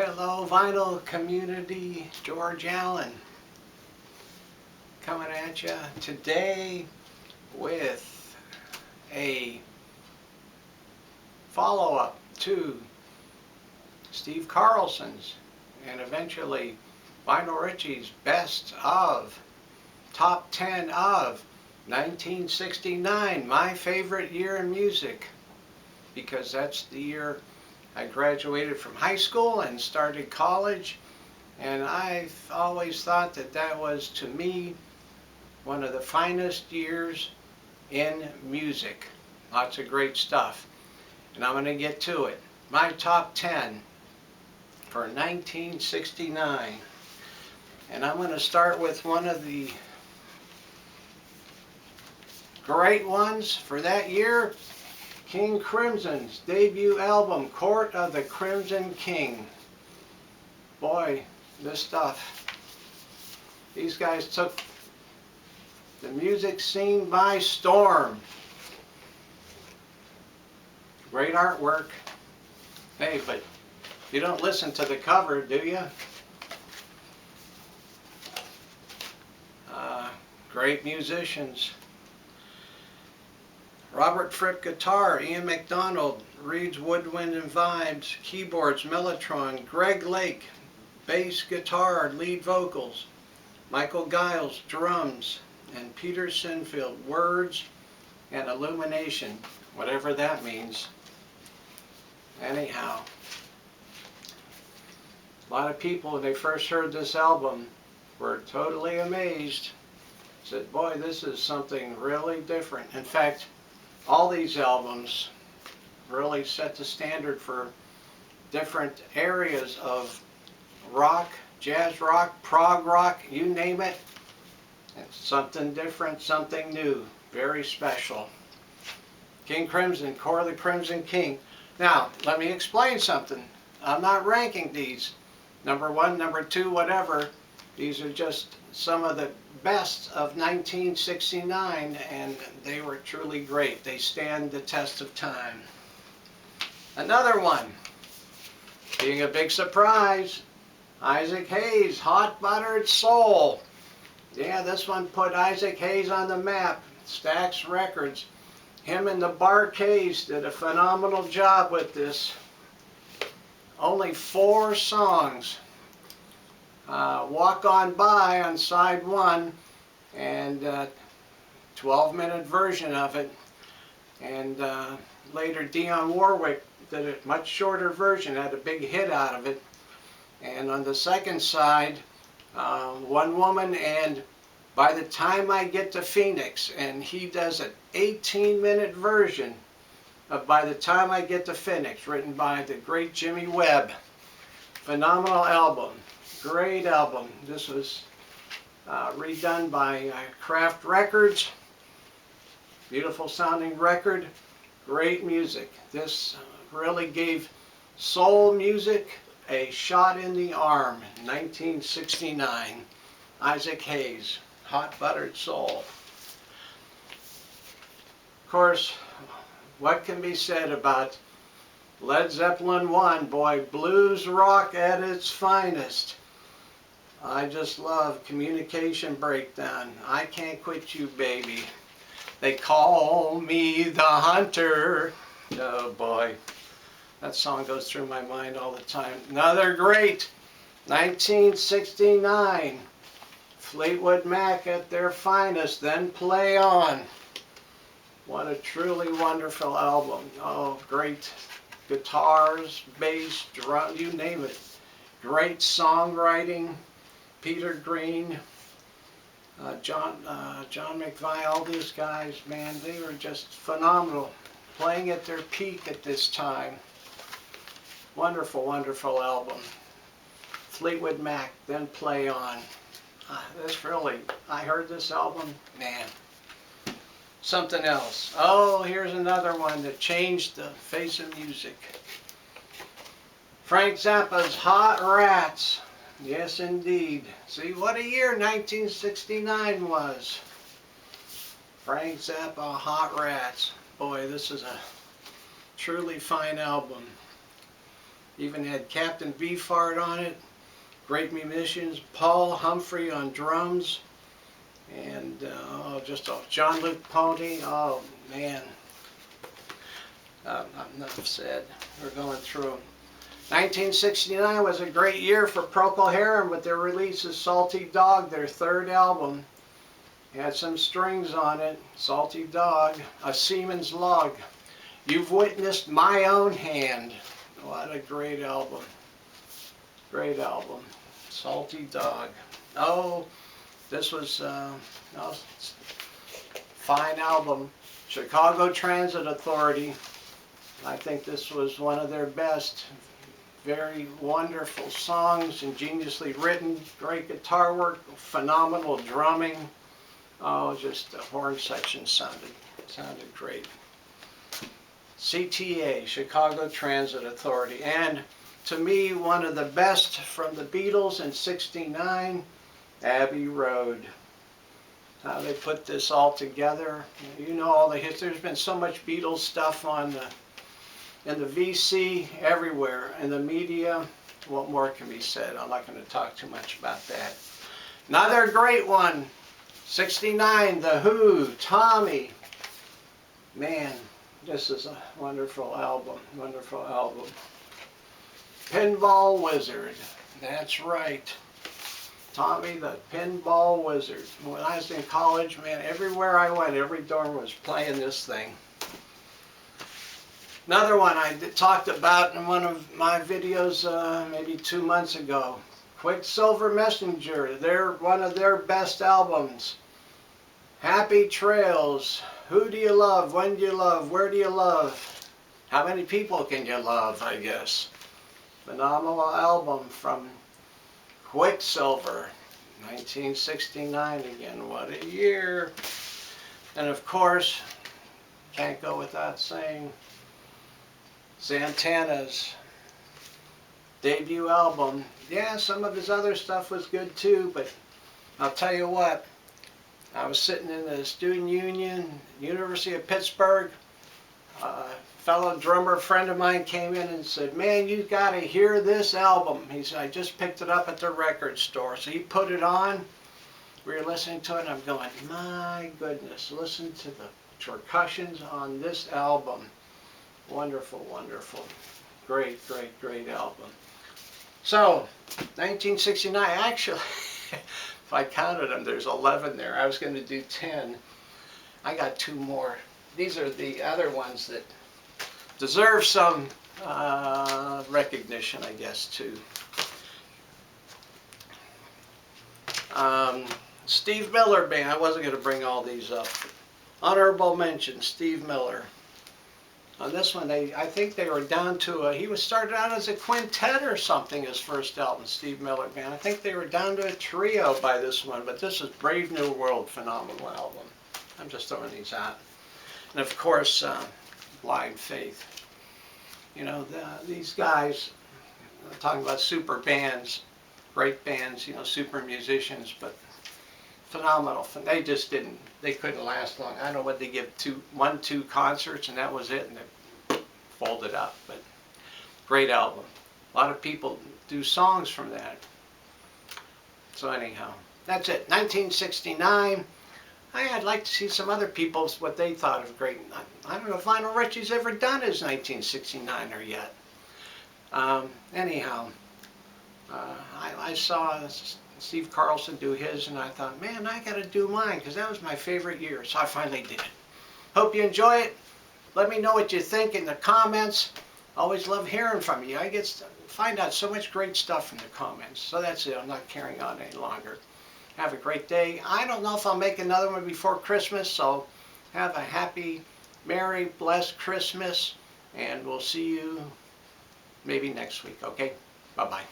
Hello vinyl community, George Allen coming at you today with a follow-up to Steve Carlson's and eventually Vinyl Richie's best of top 10 of 1969, my favorite year in music, because that's the year I graduated from high school and started college, and I've always thought that that was, to me, one of the finest years in music. Lots of great stuff, and I'm going to get to it. My top 10 for 1969, and I'm going to start with one of the great ones for that year, King Crimson's debut album, Court of the Crimson King. Boy, this stuff. These guys took the music scene by storm. Great artwork. Hey, but you don't listen to the cover, do you? Great musicians. Robert Fripp guitar, Ian MacDonald, Reed's woodwind and vibes, keyboards, Mellotron, Greg Lake, bass guitar, lead vocals, Michael Giles, drums, and Peter Sinfield, words and illumination, whatever that means. Anyhow, a lot of people, when they first heard this album, were totally amazed. Said, boy, this is something really different. In fact, all these albums really set the standard for different areas of rock, jazz rock, prog rock, you name it. It's something different, something new, very special. King Crimson, Court of the Crimson King. Now, let me explain something. I'm not ranking these. Number one, number two, whatever. These are just some of the best of 1969, and they were truly great. They stand the test of time. Another one, being a big surprise, Isaac Hayes, Hot Buttered Soul. Yeah, this one put Isaac Hayes on the map. Stax Records. Him and the Bar-Kays did a phenomenal job with this. Only 4 songs. Walk On By on side 1, and 12-minute version of it, and later Dionne Warwick did a much shorter version, had a big hit out of it. And on the second side, One Woman and By the Time I Get to Phoenix, and he does an 18-minute version of By the Time I Get to Phoenix, written by the great Jimmy Webb. Phenomenal album. Great album. This was redone by Kraft Records. Beautiful sounding record. Great music. This really gave soul music a shot in the arm. 1969. Isaac Hayes, Hot Buttered Soul. Of course, what can be said about Led Zeppelin 1? Boy, blues rock at its finest. I just love Communication Breakdown. I Can't Quit You, Baby. They call me the hunter. Oh boy, that song goes through my mind all the time. Another great 1969. Fleetwood Mac at their finest, Then Play On. What a truly wonderful album. Oh, great guitars, bass, drum, you name it. Great songwriting. Peter Green, John McVie, all these guys, man, they were just phenomenal, playing at their peak at this time. Wonderful, wonderful album. Fleetwood Mac, Then Play On. This really, I heard this album, man, something else. Oh, here's another one that changed the face of music. Frank Zappa's Hot Rats. Yes, indeed. See, what a year 1969 was. Frank Zappa, Hot Rats. Boy, this is a truly fine album. Even had Captain Beefheart on it. Great musicians. Paul Humphrey on drums. And just a John Luke Pony. Oh man. Enough said. We're going through. 1969 was a great year for Procol Harum with their release of Salty Dog, their third album. Had some strings on it. Salty Dog, A Seaman's Log. You've Witnessed My Own Hand. What a great album. Great album. Salty Dog. Oh, this was fine album. Chicago Transit Authority. I think this was one of their best. Very wonderful songs, ingeniously written, great guitar work, phenomenal drumming. Oh, just the horn section sounded great. CTA, Chicago Transit Authority, and to me, one of the best from the Beatles in '69, Abbey Road. How they put this all together. You know all the hits. There's been so much Beatles stuff on in the VC, everywhere, in the media. What more can be said? I'm not going to talk too much about that. Another great one, '69, The Who, Tommy. Man, this is a wonderful album, wonderful album. Pinball Wizard, that's right. Tommy the Pinball Wizard. When I was in college, man, everywhere I went, every dorm was playing this thing. Another one I talked about in one of my videos maybe 2 months ago. Quicksilver Messenger, one of their best albums. Happy Trails, Who Do You Love, When Do You Love, Where Do You Love? How many people can you love, I guess. Phenomenal album from Quicksilver, 1969 again, what a year. And of course, can't go without saying, Santana's debut album. Yeah, some of his other stuff was good too, but I'll tell you what, I was sitting in the student union, University of Pittsburgh. A fellow drummer friend of mine came in and said, man, you got to hear this album. He said, I just picked it up at the record store. So he put it on. We were listening to it and I'm going, my goodness, listen to the percussions on this album. Wonderful, wonderful. Great, great, great album. So, 1969, actually, if I counted them, there's 11 there. I was going to do 10. I got 2 more. These are the other ones that deserve some recognition, I guess, too. Steve Miller Band. I wasn't going to bring all these up. Honorable mention, Steve Miller. On this one, I think they were down to he was started out as a quintet or something, his first album, Steve Miller Band. I think they were down to a trio by this one, but this is Brave New World, phenomenal album. I'm just throwing these out. And of course, Blind Faith. You know, these guys, talking about super bands, great bands, you know, super musicians, but phenomenal. They just they couldn't last long. I don't know what they give, 2 concerts and that was it, and they folded up. But great album. A lot of people do songs from that. So anyhow, that's it. 1969. I'd like to see some other people's, what they thought of great. I don't know if Lionel Richie's ever done his 1969er yet. Anyhow, I saw Steve Carlson do his, and I thought, man, I got to do mine, because that was my favorite year, so I finally did it. Hope you enjoy it. Let me know what you think in the comments. Always love hearing from you. I get to find out so much great stuff from the comments. So that's it. I'm not carrying on any longer. Have a great day. I don't know if I'll make another one before Christmas, so have a happy, merry, blessed Christmas, and we'll see you maybe next week, okay? Bye-bye.